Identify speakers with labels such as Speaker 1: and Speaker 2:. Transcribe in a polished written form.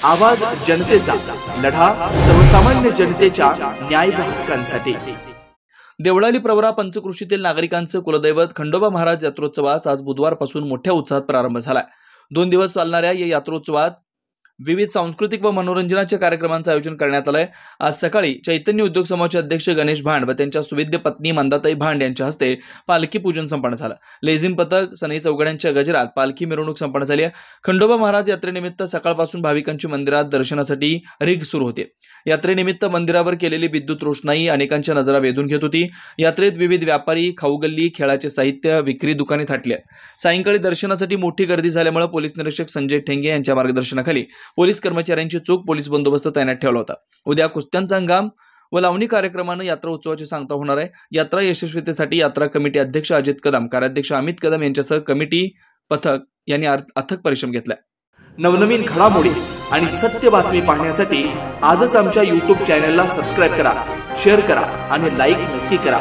Speaker 1: आवाज जनतेचा, लढा सर्वसामान्य जनतेच्या न्याय व हक्कांसाठी। देवळाली प्रवरा पंचकृषीतील नागरिकांचे कुलदैवत खंडोबा महाराज यात्रोत्सवास आज बुधवारपासून मोठ्या उत्साहात प्रारंभ झाला। 2 दिवस चालणाऱ्या या यात्रोत्सवात विविध सांस्कृतिक व मनोरंजनाच्या कार्यक्रमांचे आयोजन करण्यात आले। आज सकाळी चैतन्य उद्योग समूहाचे अध्यक्ष गणेश भांड व त्यांच्या सुविद्य पत्नी मंदाताई भांड यांच्या हस्ते पालखी पूजन संपन्न झाले। लेझिम पथक, सनई चौघड्यांच्या गजरात पालखी मिरवणूक संपन्न झाली। खंडोबा महाराज यात्रेनिमित्त सकाळपासून भाविकांची मंदिरात दर्शनासाठी रीघ सुरू होते। यात्रेनिमित्त मंदिरावर केलेली विद्युत रोषणाई अनेकांच्या नजरा वेधून घेत होती। यात्रेत विविध व्यापारी, खाऊगल्ली, खेळाचे साहित्य विक्री दुकाने थाटली। सायंकाळी दर्शनासाठी मोठी गर्दी झाल्यामुळे पोलीस निरीक्षक संजय ठेंगे यांच्या मार्गदर्शनाखाली पोलीस कर्मचाऱ्यांची चोख पोलीस बंदोबस्त तैनात ठेवला होता। उद्या कुस्त्यांचा हंगाम व लावणी कार्यक्रमाने यात्रा उत्सवाची सांगता होणार आहे। यात्रा यशस्वीतेसाठी यात्रा कमिटी अध्यक्ष अजित कदम, कार्याध्यक्ष अमित कदम यांच्यासह कमिटी पथक यांनी अथक परिश्रम घेतलाय। नवनवीन घडामोडी आणि सत्य बातमी पाहण्यासाठी आजच आमच्या YouTube चॅनलला सबस्क्राइब करा, शेअर करा आणि लाईक नक्की करा।